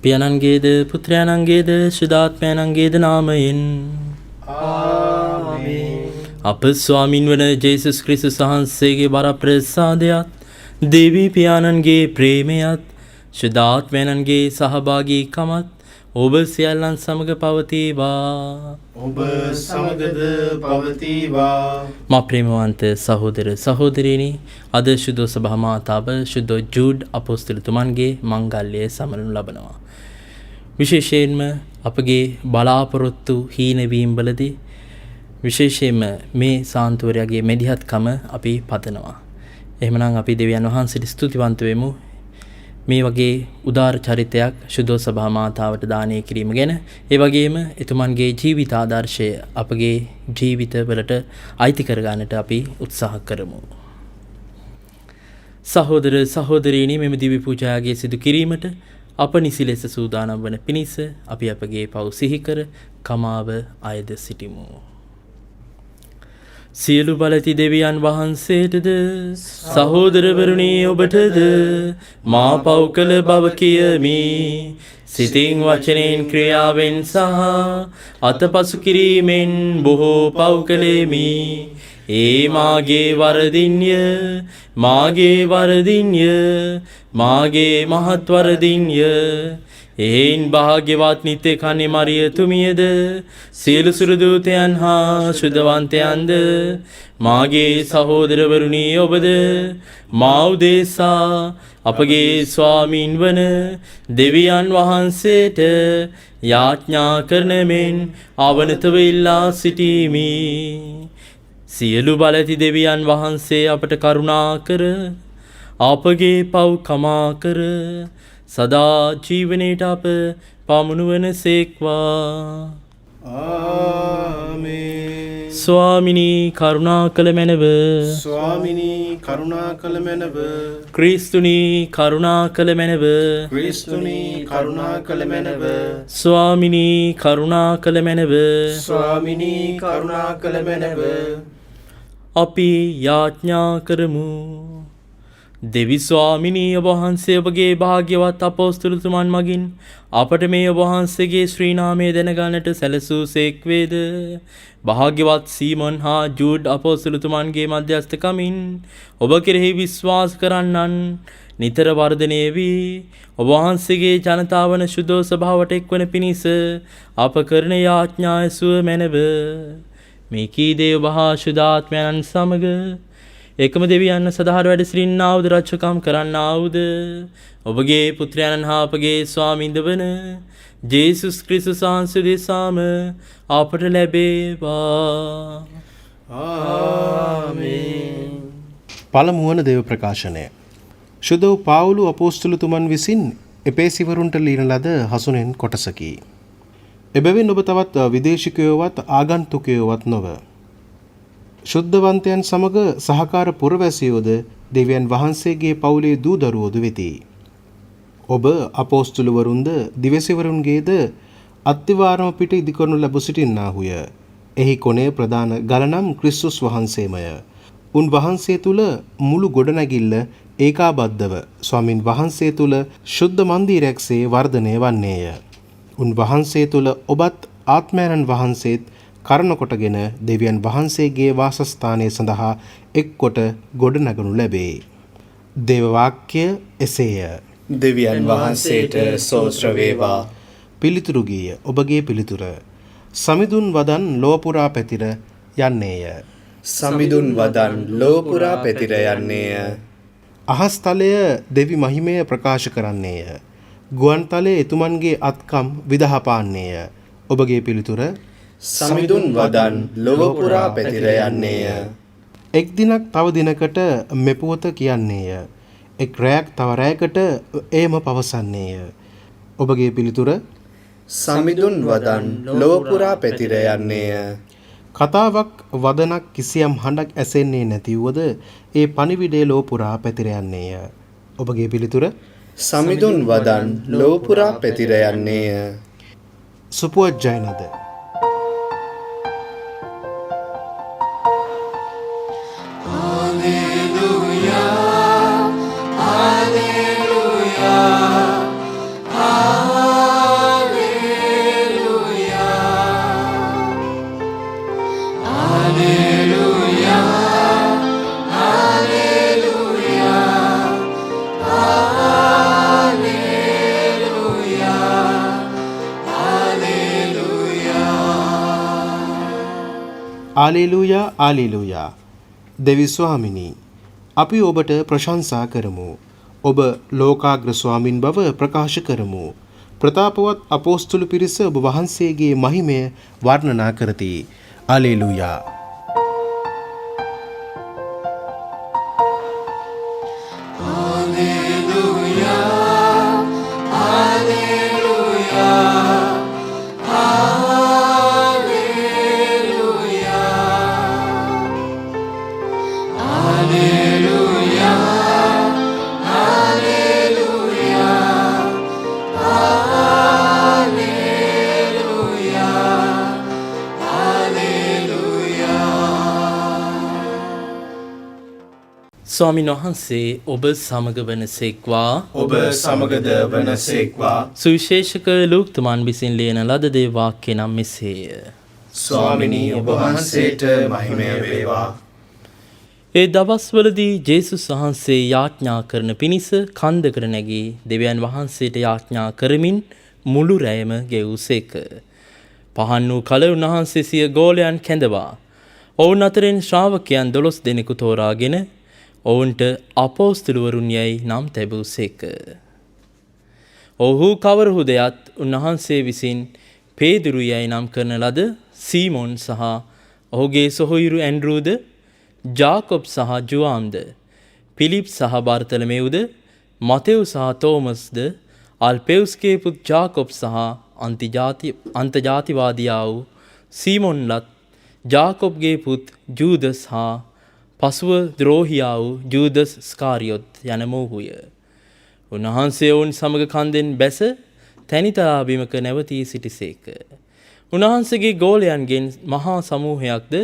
පියාණන්ගේද පුත්‍රයාණන්ගේද ශුද්ධාත්මයාණන්ගේද නාමයෙන් ආමේන්. අප ස්වාමින් වන ජේසුස් ක්‍රිස්තුස් වහන්සේගේ වරප්‍රසාදයත් දේවී පියාණන්ගේ ප්‍රේමයත් ශුද්ධාත්මයාණන්ගේ සහභාගීකමත් ඔබ සියල්ලන් සමග පවතිවා. ඔබ සමගද පවතිවා. මා ප්‍රේමවන්ත සහෝදර සහෝදරියනි, අද ශුද්ධ සභා මාතාව ශුද්ධ ජූඩ් අපොස්තලතුමන්ගේ මංගල්‍යය සමරනු ලබනවා. විශේෂයෙන්ම අපගේ බලාපොරොත්තු හීනවීම්වලදී විශේෂයෙන්ම මේ සාන්තුවරයාගේ මෙදිහත්කම අපි පතනවා. එහෙමනම් අපි දෙවියන් වහන්සේට ස්තුතිවන්ත වෙමු. මේ වගේ උදාර චරිතයක් ශුද්ධ සභා මාතාවට දානය කිරීම ගැන, ඒ වගේම එතුමන්ගේ ජීවිත ආදර්ශය අපගේ ජීවිතවලට අයිති කරගන්නට අපි උත්සාහ කරමු. සහෝදර සහෝදරීනි, මෙම දිව්‍ය පූජාගේ සිදු කිරීමට අප නිසි ලෙස සූදානම් වන පිණිස අපි අපගේ පව් සිහි කර කමාව අයද සිටිමු. සියලු බලති දෙවියන් වහන්සේටද සහෝදරවරුනි ඔබටද මා පව් කළ බව කියමි. සිතින් වචනෙන් ක්‍රියාවෙන් සහ අතපසු කිරීමෙන් බොහෝ පව් කළෙමි. ඒ මාගේ වරදින්ය, මාගේ වරදින්ය, මාගේ මහත් වරදින්ය. එහෙයින් භාග්‍යවත් නිත්‍ය කන්‍ය මරිය තුමියද සියලු සුරදූතයන් හා ශුද්ධවන්තයන්ද මාගේ සහෝදරවරුනි ඔබද මා උදෙසා අපගේ ස්වාමීන් වන දෙවියන් වහන්සේට යාඥා කරන මෙන් අවනතව ඉල්ලා සිටීමි. සියලු බලති දෙවියන් වහන්සේ අපට කරුණා කර අපගේ පව් කමා කර සදා ජීවනයට අප පමුණුවන සේක්වා. ආමේන්. ස්වාමිනී කරුණා කළ මැනව, ස්වාමිනී කරුණා කළ මැනව, ක්‍රිස්තුනී කරුණා කළ මැනව, ක්‍රිස්තුනී කරුණා කළ මැනව, ස්වාමිනී කරුණා කළ මැනව. ස්වාමිනී කරුණා කළ මැනව. අපි යාඥා කරමු. දෙවි ස්වාමිනී ඔබ වහන්සේ ඔබගේ භාග්‍යවත් අපොස්තලතුමන් මගින් අපට මේ ඔබ වහන්සේගේ ශ්‍රී නාමය දැනගන්නට සැලසූ සේක්වේද. භාග්‍යවත් සීමොන් හා ජූඩ් අපොස්තලතුමන්ගේ මධ්‍යස්ථකමින් ඔබ කෙරෙහි විශ්වාස කරන්නන් නිතර වර්ධනය වී ඔබ වහන්සේගේ ජනතාවන ශුද්ධ සභාවට එක්වන පිණිස අප කරන යාඥාය සුව මැනව. මේ කී දේ ඔබ හා ශුද්ධාත්මයන් සමග එකම දෙවියන් සදහර වැඩ සිටින්නාවුද රජකම් කරන්නාවුද ඔබගේ පුත්‍රයන් හා අපගේ ස්වාමින්ද වන ජේසුස් ක්‍රිස්තුස් වහන්සේ දෙසාම අපට ලැබේවා. ආමේන්. පළමු වන දේව ප්‍රකාශනය. ශුද්ධ වූ පාවුලු අපොස්තලතුමන් විසින් එපේසිවරුන්ට ලියන ලද හසුනෙන් කොටසකි. එබැවින් ඔබ තවත් විදේශිකයෝවත් ආගන්තුකයෝවත් නොව ශුද්ධවන්තයන් සමග සහකාර පුරවැසියෝද දෙවියන් වහන්සේගේ පවුලේ දූ දරුවෝද වෙති. ඔබ අපොස්තලවරුන්ද දිවසිවරුන්ගේද අත්තිවාරම පිට ඉදිකරනු ලැබ සිටින්නාහුය. එහි කොනේ ප්‍රධාන ගලනම් ක්‍රිස්තුස් වහන්සේමය. උන්වහන්සේ තුල මුළු ගොඩනැගිල්ල ඒකාබද්ධව ස්වාමින් වහන්සේ තුල ශුද්ධ මන්දිරයක්සේ වර්ධනය වන්නේය. උන්වහන්සේ තුල ඔබත් ආත්මයන් වහන්සේත් කරන කොටගෙන දෙවියන් වහන්සේගේ වාසස්ථානය සඳහා එක්කොට ගොඩනගනු ලැබේ. දේව වාක්‍ය එසේය. දෙවියන් වහන්සේට ස්තෝත්‍ර වේවා. පිළිතුරු ගීය ඔබගේ පිළිතුර. සමිඳුන් වදන් ලොව පුරා පැතිර යන්නේය. සමිඳුන් වදන් ලොව පුරා පැතිර යන්නේය. අහස් තලය දෙවි මහිමය ප්‍රකාශ කරන්නේය. ගුවන් තලයේ එතුමන්ගේ අත්කම් විදහපාන්නේය. ඔබගේ පිළිතුර. සමිඳුන් වදන් ලොව පුරා පැතිර යන්නේය. එක් දිනක් තව දිනකට මෙපුවත කියන්නේය. එක් රැයක් තව රැයකට එයම පවසන්නේය. ඔබගේ පිළිතුර. සමිඳුන් වදන් ලොව පුරා පැතිර යන්නේය. කතාවක් වදනක් කිසියම් හඬක් ඇසෙන්නේ නැතිවද ඒ පණිවිඩය ලොව පුරා පැතිර යන්නේය. ඔබගේ පිළිතුර. සමිඳුන් වදන් ලොව පුරා පැතිර යන්නේය. සුපුවත් ජයනද. Hallelujah, hallelujah, hallelujah. ආලේලූයා ආලේලූයා. දෙවි ස්වාමිනී, අපි ඔබට ප්‍රශංසා කරමු. ඔබ ලෝකාග්‍ර ස්වාමින් බව ප්‍රකාශ කරමු. ප්‍රතාපවත් අපෝස්තුල පිරිස ඔබ වහන්සේගේ මහිමය වර්ණනා කරති. ආලේලූයා. ස්වාමීන් වහන්සේ ඔබ සමග වනසේක්වා. ඔබ සමගද වනසේක්වා. සුවිශේෂක ලූක්තුමන් විසින් ලියන ලද දේ වාක්‍ය නම් මෙසේය. ස්වාමිනී ඔබ වහන්සේට මහිමය වේවා. ඒ දවස්වලදී ජේසුස් වහන්සේ යාඥා කරන පිණිස කන්දකට නැගී දෙවියන් වහන්සේට යාඥා කරමින් මුළු රැයම ගෙවූසේක. පහන් වූ කල උන්වහන්සේ සිය ගෝලයන් කැඳවා ඔවුන් අතරින් ශ්‍රාවකයන් 12 දෙනෙකු තෝරාගෙන ඔවුන්ට අපෝස්තලවරුන් යැයි නම් තැබූසේක. ඔහු කවරහු දෙයත් උන්වහන්සේ විසින් පේදුරු යැයි නම් කරන ලද සීමොන් සහ ඔහුගේ සොහොයුරු ඇන්ඩ්‍රූද, ජාකොබ් සහ ජුවාම්ද, පිලිප් සහ බර්තලමෙව්ද, මතෙව් සහ තෝමස්ද, අල්පෙව්ස්ගේ පුත් ජාකොබ් සහ අන්තජාතිවාදියා වූ සීමොන්ලත්, ජාකොබ්ගේ පුත් ජූදස් හා පසුව ද්‍රෝහියා වූ ජූදස් ස්කාරියොත් යන මොහුය. උන්වහන්සේ ඔවුන් සමග කන්දෙන් බැස තැනිතලා බිමක නැවතී සිටිසේක. උන්වහන්සේගේ ගෝලයන්ගෙන් මහා සමූහයක්ද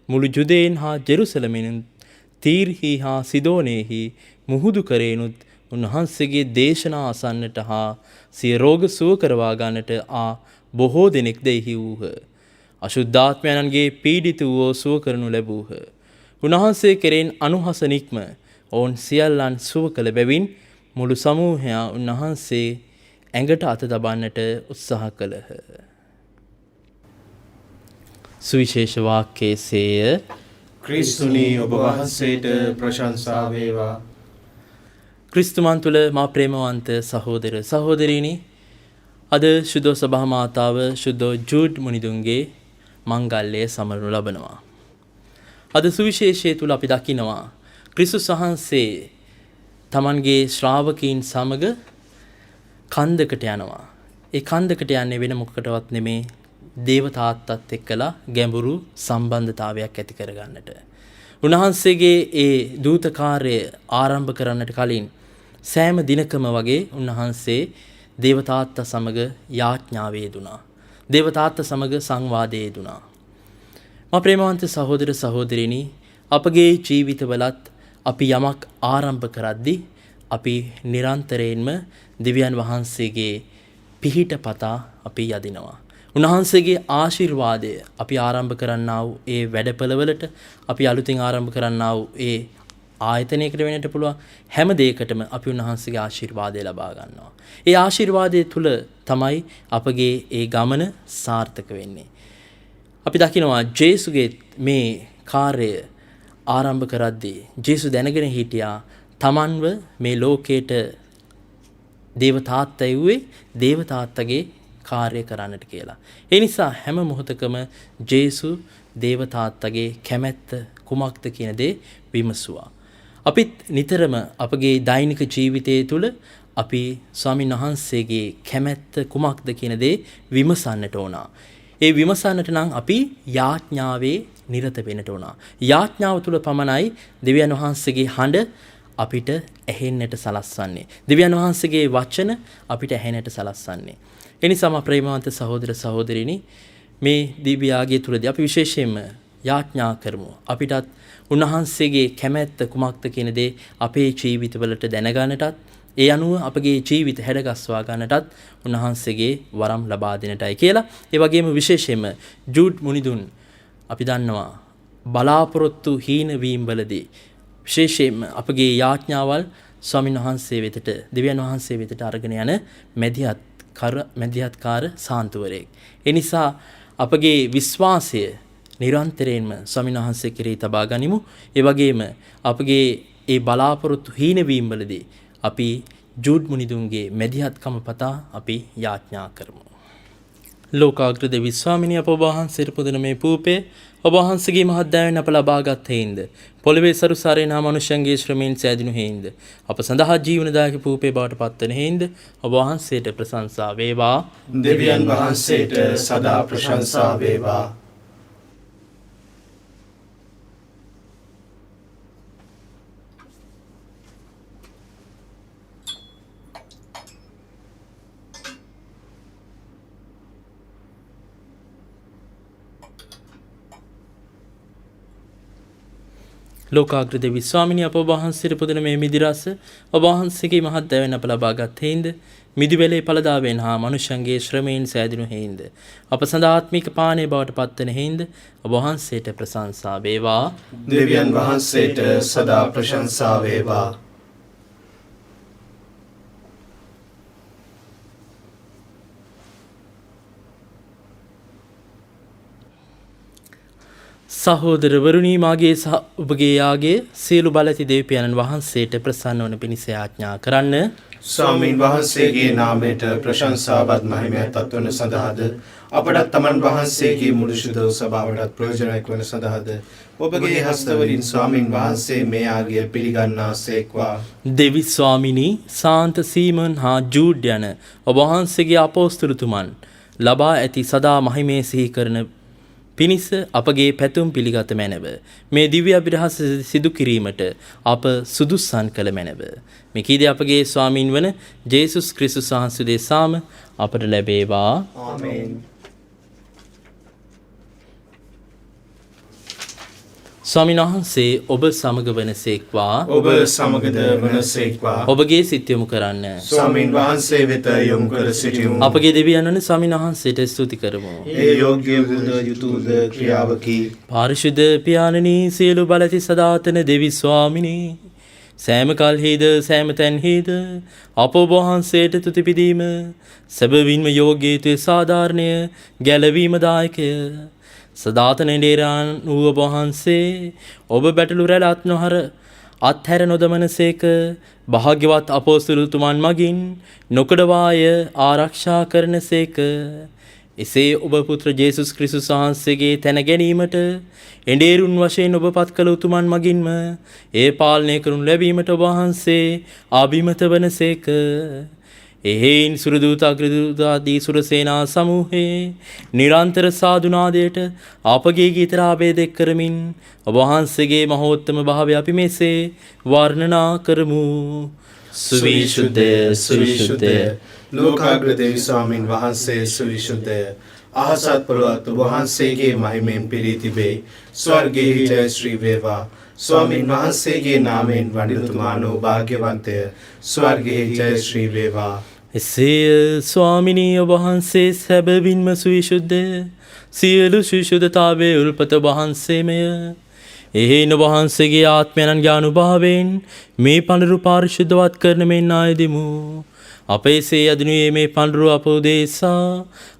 මුළු ජුදයෙන් හා ජෙරුසලමෙනුත් තීර්හි හා සිදෝනයෙහි මුහුදු කරේනුත් උන්වහන්සේගේ දේශනා අසන්නට හා සිය රෝග සුව කරවා ගන්නට බොහෝ දෙනෙක්ද එහි වූහ. අශුද්ධාත්මයන්ගේ පීඩිත වූ සුව කරනු ලැබූහ. උන්වහන්සේ කෙරෙන් අනුහස නික්ම ඔවුන් සියල්ලන් සුව කළ බැවින් මුළු සමූහයා උන්වහන්සේ ඇඟට අත තබන්නට උත්සාහ කළහ. සුවිශේෂ වාක්‍යයේ සේය. ක්‍රිස්තුනි ඔබ වහන්සේට ප්‍රශංසා වේවා. ක්‍රිස්තුමන් තුළ මා ප්‍රේමවන්ත සහෝදර සහෝදරීනි, අද ශුද්ධ සභා මාතාව ශුද්ධ ජූඩ් මුනිදුන්ගේ මංගල්‍යය සමරනු ලබනවා. අද සුවිශේෂය තුළ අපි දකිනවා ක්‍රිස්තුස් වහන්සේ තමන්ගේ ශ්‍රාවකීන් සමග කන්දකට යනවා. ඒ කන්දකට යන්නේ වෙන මොකකටවත් නෙමේ, දේවතාත්තත් එක්කලා ගැඹුරු සම්බන්ධතාවයක් ඇති කරගන්නට. උන්වහන්සේගේ ඒ දූතකාර්යය ආරම්භ කරන්නට කලින් සෑම දිනකම වගේ උන්වහන්සේ දේවතාත්ත සමග යාඥාවේ යෙදුණා. දේවතාත්ත සමග සංවාදයේ යෙදුණා. මා ප්‍රේමවන්ත සහෝදර සහෝදරිනි, අපගේ ජීවිතවලත් අපි යමක් ආරම්භ කරද්දී අපි නිරන්තරයෙන්ම දෙවියන් වහන්සේගේ පිහිට පතා අපි යදිනවා. උන්වහන්සේගේ ආශිර්වාදය අපි ආරම්භ කරන්නා වූ ඒ වැඩපළවලට, අපි අලුතින් ආරම්භ කරන්නා වූ ඒ ආයතනයකට වෙන්නට පුළුවන් හැම දෙයකටම අපි උන්වහන්සේගේ ආශිර්වාදය ලබා ගන්නවා. ඒ ආශිර්වාදය තුල තමයි අපගේ ඒ ගමන සාර්ථක වෙන්නේ. අපි දකිනවා ජේසුගේ මේ කාර්යය ආරම්භ කරද්දී ජේසු දැනගෙන හිටියා තමන්ව මේ ලෝකයට දේවතාත්තා යුවේ දේවතාත්තගේ කාර්ය කරන්නට කියලා. ඒ නිසා හැම මොහොතකම ජේසු දේවතාත්තගේ කැමැත්ත කුමක්ද කියන දේ විමසුවා. අපිත් නිතරම අපගේ දෛනික ජීවිතයේ තුල අපි ස්වාමීන් වහන්සේගේ කැමැත්ත කුමක්ද කියන දේ විමසන්නට ඕන. ඒ විමසන්නට නම් අපි යාඥාවේ නිරත වෙන්නට ඕන. යාඥාව තුල පමණයි දෙවියන් වහන්සේගේ හඬ අපිට ඇහෙන්නට සලස්වන්නේ. දෙවියන් වහන්සේගේ වචන අපිට ඇහෙන්නට සලස්වන්නේ. එනිසාම ප්‍රේමවන්ත සහෝදර සහෝදරිනි, මේ දිව්‍ය යාගය තුලදී අපි විශේෂයෙන්ම යාඥා කරමු. අපිටත් උන්වහන්සේගේ කැමැත්ත කුමක්ද කියන දේ අපේ ජීවිතවලට දැනගන්නටත්, ඒ අනුව අපගේ ජීවිත හැඩගස්වා ගන්නටත් උන්වහන්සේගේ වරම් ලබා දෙන්නටයි කියලා. ඒ වගේම විශේෂයෙන්ම ජූඩ් මුනිදුන් අපි දන්නවා බලාපොරොත්තු හීන වීම වලදී විශේෂයෙන්ම අපගේ යාඥාවල් ස්වාමීන් වහන්සේ වෙතට, දෙවියන් වහන්සේ වෙතට අරගෙන යන මැදිහත්කාර සාන්තුවරයෙක්. ඒ නිසා අපගේ විශ්වාසය නිරන්තරයෙන්ම ස්වාමීන් වහන්සේ කෙරෙහි තබා ගනිමු. ඒ වගේම අපගේ ඒ බලාපොරොත්තු හීනවීම වලදී අපි ජූඩ් මුනිදුන්ගේ මැදිහත්කම පතා අපි යාඥා කරමු. ලෝකාග්‍ර දෙවි ස්වාමිනිය අප වහන්සේට පුදන මේ පූපේ ඔබ වහන්සේගේ මහත් දයාවෙන් අප ලබාගත් හේින්ද පොළවේ සරුසාරේ නා මනුෂ්‍යයන්ගේ ශ්‍රමයෙන් සෑදුණු හේින්ද අප සඳහා ජීවනදායක පූපේ බවට පත්වන හේින්ද ඔබ වහන්සේට ප්‍රශංසා වේවා. දෙවියන් වහන්සේට සදා ප්‍රශංසා වේවා. ලෝකාග්‍ර දෙවි ස්වාමිනිය අප වහන්සේට පුදන මේ මිදි රස ඔබ වහන්සේගේ මහත් දයාවෙන් අප ලබාගත් හේින්ද මිදි වේලේ ඵලදාවෙන් හා මනුෂ්‍යයන්ගේ ශ්‍රමයෙන් සෑදුණු හේින්ද අප සදාත්මික පානය බවට පත්වන හේින්ද ඔබ වහන්සේට ප්‍රශංසා වේවා. දෙවියන් වහන්සේට සදා ප්‍රශංසා වේවා. සහෝදරවරුනි මාගේ සහ ඔබගේ යාගේ සියලු බලති දෙවියන්න් වහන්සේට ප්‍රසන්න වන පිණිස යාඥා කරන්න. ස්වාමීන් වහන්සේගේ නාමයට ප්‍රශංසාවත් මහිමයත් අත්වන සඳහාද අපටත් තමන් වහන්සේගේ මුළු ශුද්ධ සභාවටත් ප්‍රයෝජනයක් වන සඳහාද ඔබගේ හස්තවලින් ස්වාමීන් වහන්සේ මේ ආගය පිළිගන්නාසේක්වා. දෙවි ස්වාමිනී සාන්ත සීමන් හා ජූඩ් යන ඔබ වහන්සේගේ අපෝස්තලතුමන් ලබා ඇති සදා මහිමේ සිහි කරන පිණිස අපගේ පැතුම් පිළිගත මැනව. මේ දිව්‍ය අභිරහස සිදු කිරීමට අප සුදුස්සන් කළ මැනව. මෙකීද අපගේ ස්වාමීන් වන ජේසුස් ක්‍රිස්තුස් වහන්සේ දෙසාම අපට ලැබේවා. ආමේන්. ස්වාමීන් වහන්සේ ඔබ සමග වනසේක්වා. ඔබ සමගද වනසේක්වා. ඔබගේ සිත යොමු කරන්න. ස්වාමීන් වහන්සේ වෙත යොමු කර සිටිමු. අපගේ දෙවියන් වන ස්වාමීන් වහන්සේට ස්තුති කරමු. ඒ යෝග්‍ය වූද යුතුයද ක්‍රියාවකි. පාරිශුද්ධ පියාණනි සියලු බලති සදාතන දෙවි ස්වාමිනී සෑම කල්හිද සෑම තැන්හිද අප ඔබ වහන්සේට තුති පිදීම සැබවින්ම යෝග්‍යත්වයේ සාධාරණය ගැලවීම දායකය. සදාතන ඩේරාන් වූ ඔබ වහන්සේ ඔබ බැටළු රැළ නොහර අත්හැර නොදමනසේක භාග්‍යවත් අපෝස්තලතුමන් මගින් නොකඩවාය ආරක්ෂා කරනසේක. එසේ ඔබ පුත්‍ර ජේසුස් ක්‍රිස්තුස් වහන්සේගේ තැන ගැනීමට එඬේරුන් වශයෙන් ඔබ පත් කළ උතුමන් මගින්ම ඒ පාලනය කරනු ලැබීමට ඔබ වහන්සේ අභිමත වනසේක. එහෙයින් සුරදූත අග්‍රදූතාදී සුරසේනා සමූහයේ නිරන්තර සාදුනාදයට අපගේ ගීතරාභේදෙක් කරමින් ඔබ වහන්සේගේ මහෝත්තම භාවය අපි මෙසේ වර්ණනා කරමු. සුවිශුද්ධය සුවිශුද්ධය. ලෝකාග්‍ර දෙවි ස්වාමීන් වහන්සේ සුවිශුද්ධය. අහසත් පොළොවත් ඔබ වහන්සේගේ මහිමෙන් පිරී තිබේ. ස්වර්ගයේ ජය ශ්‍රී වේවා. ස්වාමීන් වහන්සේගේ නාමයෙන් වඩිනතුමානෝ භාග්‍යවන්තය. ස්වර්ගයේ ජය ශ්‍රී වේවා. එසේය ස්වාමිනී ඔබ වහන්සේ සැබවින්ම සුවිශුද්ධය. සියලු ශුද්ධතාවයේ උල්පත වහන්සේමය. එහෙයින් ඔබ වහන්සේගේ ආත්මයන්ගේ අනුභවයෙන් මේ පඬුරු පාරිශුද්ධවත් කරන මෙන් ආයදිමු. අපේසේ යදිනුයේ මේ පඬුරු අප උදෙසා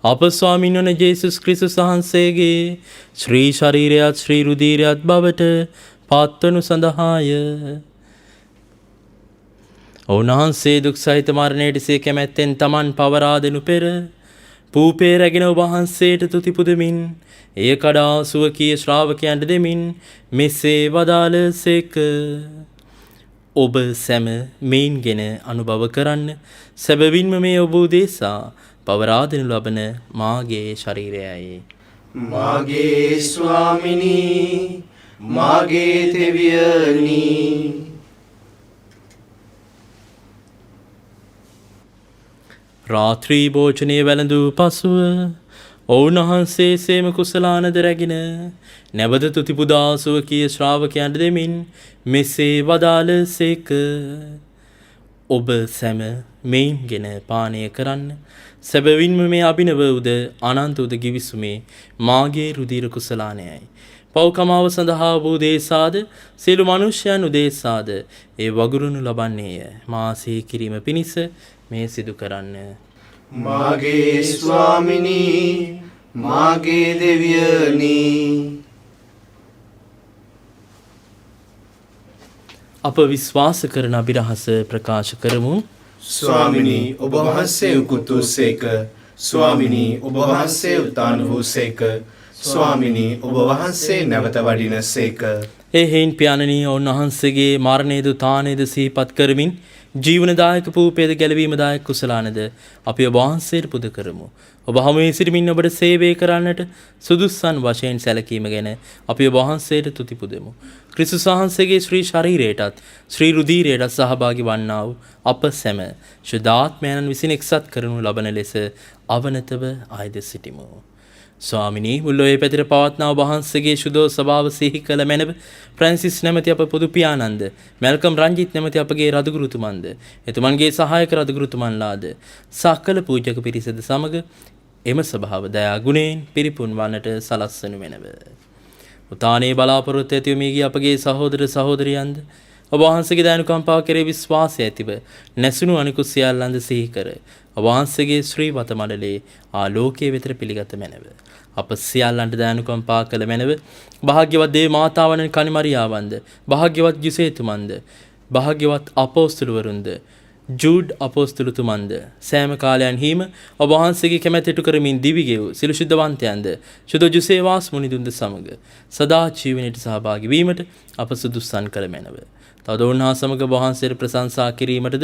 අප ස්වාමීන් වන ජේසුස් ක්‍රිස්තුස් වහන්සේගේ ශ්‍රී ශරීරයත් ශ්‍රී රුධිරයත් බවට පත්වනු සඳහාය. ඔවුන්වහන්සේ දුක් සහිත මරණයට සේ කැමැත්තෙන් තමන් පවරා දෙනු පෙර පූපේ රැගෙන ඔබ වහන්සේට තුති පුදමින් එය කඩා සුවකීය ශ්‍රාවකයන්ට දෙමින් මෙසේ වදාළසේක. ඔබ සැම මෙයින්ගෙන අනුභව කරන්න. සැබවින්ම මේ ඔබ උදෙසා පවරා දෙනු ලබන මාගේ ශරීරයයි. මාගේ ස්වාමිනී මාගේ දෙවියනි. රාත්‍රී භෝජනය වැළඳූ පසුව ඔවුන් වහන්සේ සේම කුසලානද රැගෙන නැවත තුති පුදා සුවකීය ශ්‍රාවකයන්ට දෙමින් මෙසේ වදාළසේක. ඔබ සැම මෙයින්ගෙන පානය කරන්න. සැබවින්ම මේ අභිනව උද අනන්ත උද ගිවිසුමේ මාගේ රුධිර කුසලානයයි. පව්කමාව සඳහා වූ දේශාද සියලු මනුෂ්‍යයන් උදෙසාද ඒ වගුරුණු ලබන්නේය. මා සිහි කිරීම පිණිස මේ සිදු කරන්න. මාගේ ස්වාමිනී මාගේ දෙවියනි. අප විශ්වාස කරන අභිරහස ප්‍රකාශ කරමු. ස්වාමිනී ඔබ වහන්සේ උකුත් වූසේක. ස්වාමිනී ඔබ වහන්සේ උත්ථාන වූසේක. ස්වාමිනී ඔබ වහන්සේ නැවත වඩිනසේක. ඒ හේන් පියාණනී ඔවුන්වහන්සේගේ මරණයද උත්ථානයද සිහිපත් කරමින් ජීවනදායක පූපේද ගැලවීමදායක කුසලානද අපි ඔබ වහන්සේට පුද කරමු. ඔබ හමුවේ සිටමින් ඔබට සේවය කරන්නට සුදුස්සන් වශයෙන් සැලකීම ගැන අපි ඔබ වහන්සේට තුති පුදමු. ක්‍රිස්තුස් වහන්සේගේ ශ්‍රී ශරීරයටත් ශ්‍රී රුධීරයටත් සහභාගී වන්නා වූ අප සැම ශුද්ධාත්මයන් විසින් එක්සත් කරනු ලබන ලෙස අවනතව ආයද සිටිමු. ස්වාමිනී මුල්ලොවේ පැතිර පවත්නා ඔබ වහන්සේගේ ශුද්ධ ස්වභාව සිහි කළ මැනව ෆ්‍රැන්සිස් නැමැති අප පොදු පියාණන්ද මැල්කම් රංජිත් නැමැති අපගේ රදගුරුතුමන්ද එතුමන්ගේ සහායක රදගුරුතුමන්ලාද සකල පූජක පිරිසද සමග එම ස්වභාව දයා ගුණයෙන් පිරිපුන් වන්නට සලස්වනු මැනව. උතානේ බලාපොරොත්තු ඇතිව මිය ගිය අපගේ සහෝදර සහෝදරියන්ද ඔබ වහන්සේගේ දයානුකම්පාව කෙරෙහි විශ්වාසය ඇතිව නැසුණු අනිකුත් සියල්ලන්ද සිහි කර ඔබ වහන්සේගේ ශ්‍රී වත මඩලේ ආලෝකයේ වෙතට පිළිගත මැනව. අප සියල්ලන්ට දයානුකම්පා කළ මැනව. භාග්‍යවත් දේව මාතාවන කනිමරියාවන්ද භාග්‍යවත් යුසේතුමන්ද භාග්‍යවත් අපෝස්තලවරුන්ද ජූඩ් අපෝස්තලතුමන්ද සෑම කාලයන්හිම ඔබ වහන්සේගේ කැමැත්ත ඉටු කරමින් දිවි ගෙවූ සිළු ශුද්ධවන්තයන්ද ශුද්ධ ජුසේවාස් මුනිදුන්ද සමග සදා ජීවනයට සහභාගී වීමට අප සුදුස්සන් කළ මැනව. තවද උන්වහන්සේ සමග ඔබ වහන්සේට ප්‍රශංසා කිරීමටද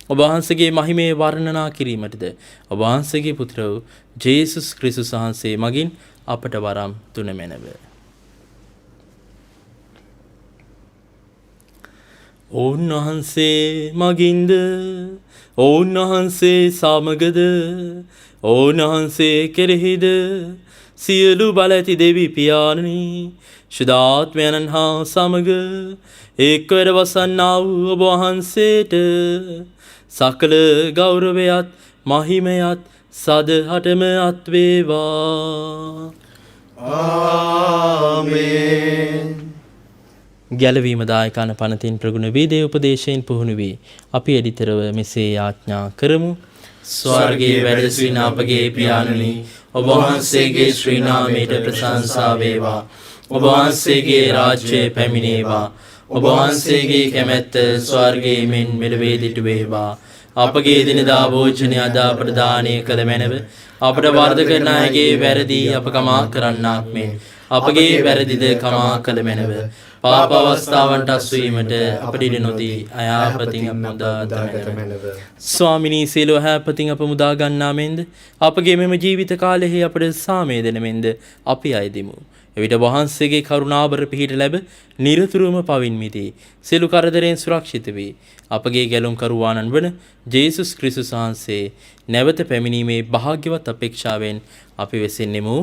ඔබ වහන්සේගේ මහිමේ වර්ණනා කිරීමටද ඔබ වහන්සේගේ පුත්‍ර වූ ජේසුස් ක්‍රිස්තුස් වහන්සේ මගින් අපට වරම් දුන මැනව. ඔවුන්වහන්සේ මගින්ද ඔවුන්වහන්සේ සමගද ඔවුන්වහන්සේ කෙරෙහිද සියලු බල ඇති දෙවි පියාණනි ශුද්ධාත්මයන් හා සමග එක්වර වසන්නා වූ ඔබ වහන්සේට සකල ගෞරවයත් මහිමයත් සදහටම අත්වේවා. ආමේන්. ගැලවීම දායකන පනතින් ප්‍රගුණ වී දේව උපදේශයෙන් පුහුණු වී අපි එඩිතරව මෙසේ යාඥා කරමු. ස්වර්ගයේ වැඩ සිටින අපගේ පියාණනි ඔබ වහන්සේගේ ශ්‍රී නාමයට ප්‍රශංසා වේවා. ඔබ වහන්සේගේ රාජ්‍යය පැමිණේවා. ඔබ වහන්සේගේ කැමැත්ත ස්වර්ගයේ මෙන් මෙලොවේ දිටු වේවා. අපගේ දිනදා භෝජනය අද අපට දානය කළ මැනව. අපට වරද කරන අයගේ වැරදි අප කමා කරන්නාක් මෙන් අපගේ වැරදිද කමා කළ මැනව. පාප අවස්ථාවන්ට අස්වීමට අපට ඉඩ නොදී අයාපතින් අප මුදා මැනව. ස්වාමිනී සියලු අයහපතින් අප මුදා ගන්නා මෙන්ද අපගේ මෙම ජීවිත කාලෙහි අපට සාමය දෙන මෙන්ද අපි අයදිමු. එවිට වහන්සේගේ කරුණාබර පිහිට ලැබ නිරතුරුවම පවින් මිදී සියලු කරදරෙන් සුරක්ෂිත වී අපගේ ගැලුම් කරුවාණන් වන ජේසුස් ක්‍රිස්තුස් වහන්සේ නැවත පැමිණීමේ භාග්‍යවත් අපේක්ෂාවෙන් අපි වෙසෙන්නෙමු.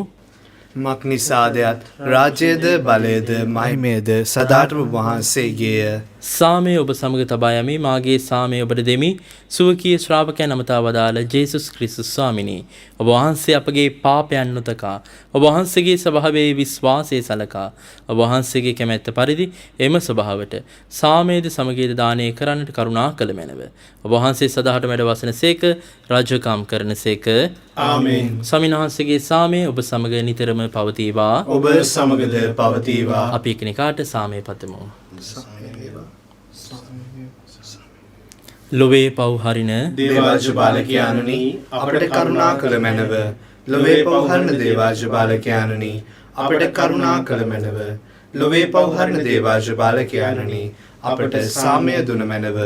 මක් නිසාදයත් රාජ්‍යද බලයද මහිමයද සදාටම වහන්සේගේය. සාමය ඔබ සමග තබා යමි. මාගේ සාමය ඔබට දෙමි. සුවකීය ශ්‍රාවකයන් අමතා වදාළ ජේසුස් ක්‍රිස්තුස් ස්වාමිනී ඔබ වහන්සේ අපගේ පාපයන් නොතකා ඔබ වහන්සේගේ ස්වභාවයේ විශ්වාසය සලකා ඔබ වහන්සේගේ කැමැත්ත පරිදි එම ස්වභාවට සාමයේද සමගියද දානය කරන්නට කරුණා කළ මැනව. ඔබ වහන්සේ සදාහට වැඩ වසනසේක රාජකම් කරනසේක. ආමේන්. ස්වාමීන් වහන්සේගේ සාමය ඔබ සමග නිතරම පවතිවා. ඔබ සමගද පවතිවා. අපි එකිනෙකාට සාමය පතමු. ලොවේ පව් හරින දේවාජ බාලකයාණනි අපට කරුණා කළ මැනව. ලොවේ පව් හරින දේවාජ බාලකයාණනි අපට කරුණා කළ මැනව. ලොවේ පව් හරින දේවාජ බාලකයාණනි අපට සාමය දුන මැනව.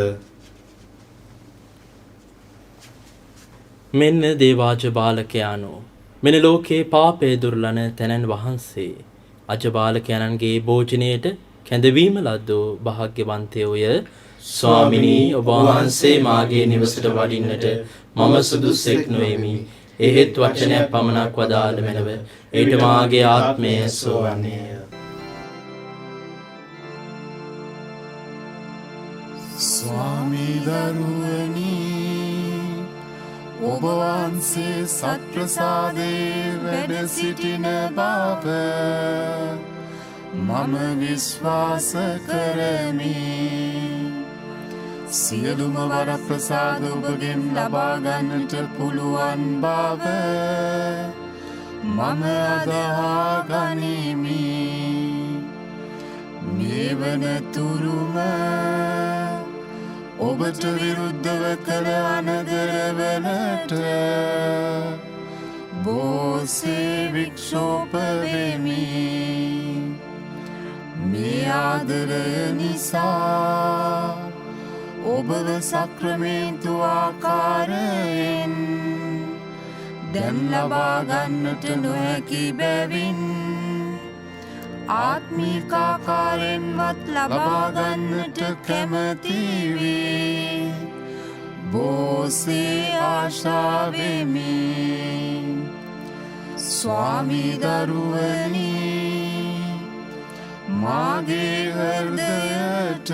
මෙන්න දේවාජ බාලකයානෝ මෙන ලෝකේ පාපය දුර්ලන තැනන් වහන්සේ අජබාලකයන්ගේ භෝජනයට කැඳවීම ලද්දෝ භාග්‍යවන්තයෝය. ස්වාමිනී ඔබ වහන්සේ මාගේ නිවසට වඩින්නට මම සුදුස්සෙක් නොවෙමි. එහෙත් වචනයක් පමණක් වදාළ මැනව. ඊට මාගේ ආත්මය සෝවන්නේය. ස්වාමී දරුවනි ඔබ වහන්සේ සත්ප්‍රසාදේ වැඩ සිටින බව මම විශ්වාස කරමි. සියලුම වරප්‍රසාද ඔබගෙන් ලබා ගන්නට පුළුවන් බව මම අදහා ගනිමි. මේ වන තුරුම ඔබට විරුද්ධව කළ අනදරවලට බෝසේ වික්ෂෝප වෙමි. මේ ආදරය නිසා ඔබව සක්‍රමේන්තු ආකාරයෙන් දැන් ලබා ගන්නට නොහැකි බැවින් ආත්මික ආකාරයෙන්වත් ලබා ගන්නට කැමති වේ. බෝසේ ආශා වෙමි. ස්වාමී දරුවනි, මාගේ හෘදයට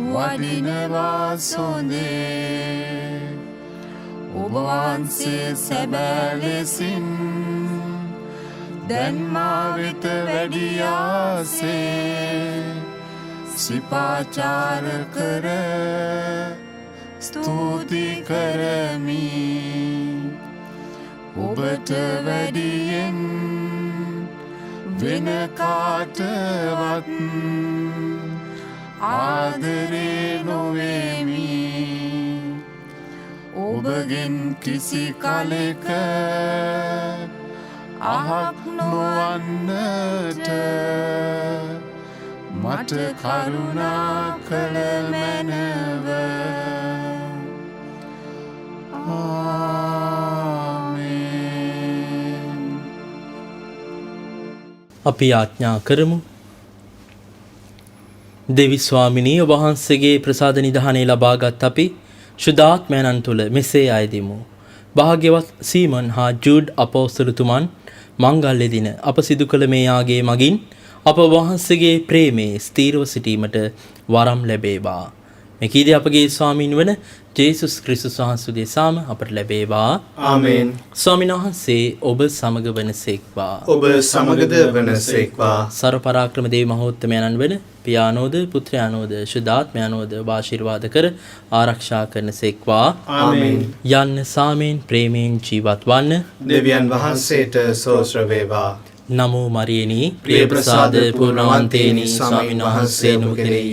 වඩිනවා සොඳේ. ඔබ වහන්සේ සැබෑ ලෙසින් දැන් මා වෙත වැඩියාසේ සිපාචාර කර ස්තුති කරමි. ඔබට වැඩියෙන් වෙන කාටවත් ආදරේ නොවෙමි. ඔබගෙන් කිසි කලෙක අහක් නොවන්නට මට කරුණා කළ මැනව. ආමේන්. අපි යාඥා කරමු. දෙවි ස්වාමිනී වහන්සේගේ ප්‍රසාද නිධානය ලබාගත් අපි ශුද්ධාත්මයන්න් තුළ මෙසේ අයදිමු. භාග්‍යවත් සීමන් හා ජූඩ් අපෝස්තලතුමන් මංගල්‍ය දින අප සිදු කළ මේ යාගේ මගින් අප වහන්සේගේ ප්‍රේමයේ ස්ථීරව සිටීමට වරම් ලැබේවා. මේ කීදී අපගේ ස්වාමීන් වන ජේසුස් ක්‍රිස්තුස් වහන්සේ දෙසාම අපට ලැබේවා. ආමේන්. ස්වාමීන් වහන්සේ ඔබ සමග වනසේක්වා. ඔබ සමගද වනසේක්වා. සර්ව පරාක්‍රම දේව මහෝත්තමයන්න් වන පියානෝද පුත්‍රයානෝද ශුද්ධාත්මයානෝද ආශිර්වාද කර ආරක්ෂා කරනසේක්වා. ආමේන්. යන්න සාමයෙන් ප්‍රේමයෙන් ජීවත් වන්න. දෙවියන් වහන්සේට සෝත්‍ර වේවා. නමෝ මරියනි ප්‍රිය ප්‍රසාද පූර්ණවන්තේනි ස්වාමීන් වහන්සේ නුකරෙය.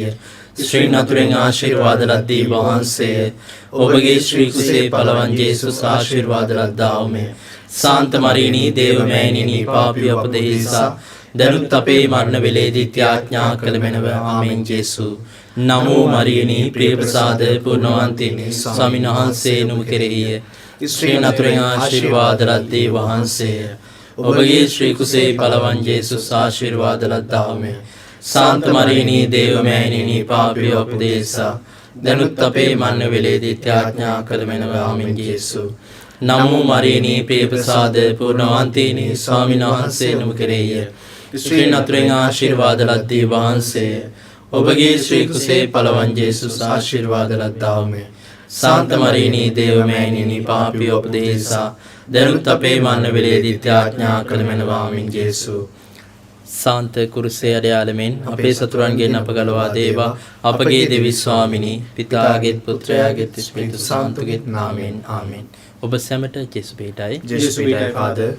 ශ්‍රී නතුරෙන් ආශිර්වාද ලද්දී වහන්සේ ඔබගේ ශ්‍රී කුසේ පලවන් ජේසුස් ආශිර්වාද ලද්දාවමේ. සාන්ත මරියනි දේවමෑණිනි පාපී අපදේසා දැනුත් අපේ මරණ වේලේදී ත්‍යාඥා කළ මැනව. ආමෙන්. ජේසු නමෝ මරියනි ප්‍රිය ප්‍රසාද පූර්ණවන්තේනි ස්වාමීන් වහන්සේ නුකරෙය. ශ්‍රී නතුරෙන් ආශිර්වාද ලද්දී වහන්සේ ඔබගේ ශ්‍රී කුසේ පලවන් ජේසුස් ආශිර්වාද ලද්දාවමේ. සාන්ත මරියනි දේවමෑණිනි පාපී අපදේසා දැනුත් අපේ මරණ වේලේදී ත්‍යාඥා කළ මැනව. ආමෙන්. ජේසු නමෝ මරියනි ප්‍රිය ප්‍රසාද පූර්ණවන්තේනි ස්වාමීන් වහන්සේ නුකරෙය. ශ්‍රී නතුරෙන් ආශිර්වාද ලද්දී වහන්සේ ඔබගේ ශ්‍රී කුසේ පලවන් ජේසුස් ආශිර්වාද ලද්දාවමේ. සාන්ත මරියනි දේවමෑණිනි පාපී අපදේසා දැනුත් අපේ මරණ වේලේදී ත්‍යාඥා කළ මැනව. ආමෙන්. ජේසු සාන්ත කුරුසේ අඩයාලමෙන් අපේ සතුරන්ගෙන් අප ගලවා දේවා. අපගේ දෙවි ස්වාමිනී පිතාගේත් පුත්‍රයාගේත් ස්පිරිතු සාන්තුගේත් නාමයෙන්. ආමෙන්. ඔබ සැමට ජේසු පිටයි. ජේසු පිටයි ෆාදර්.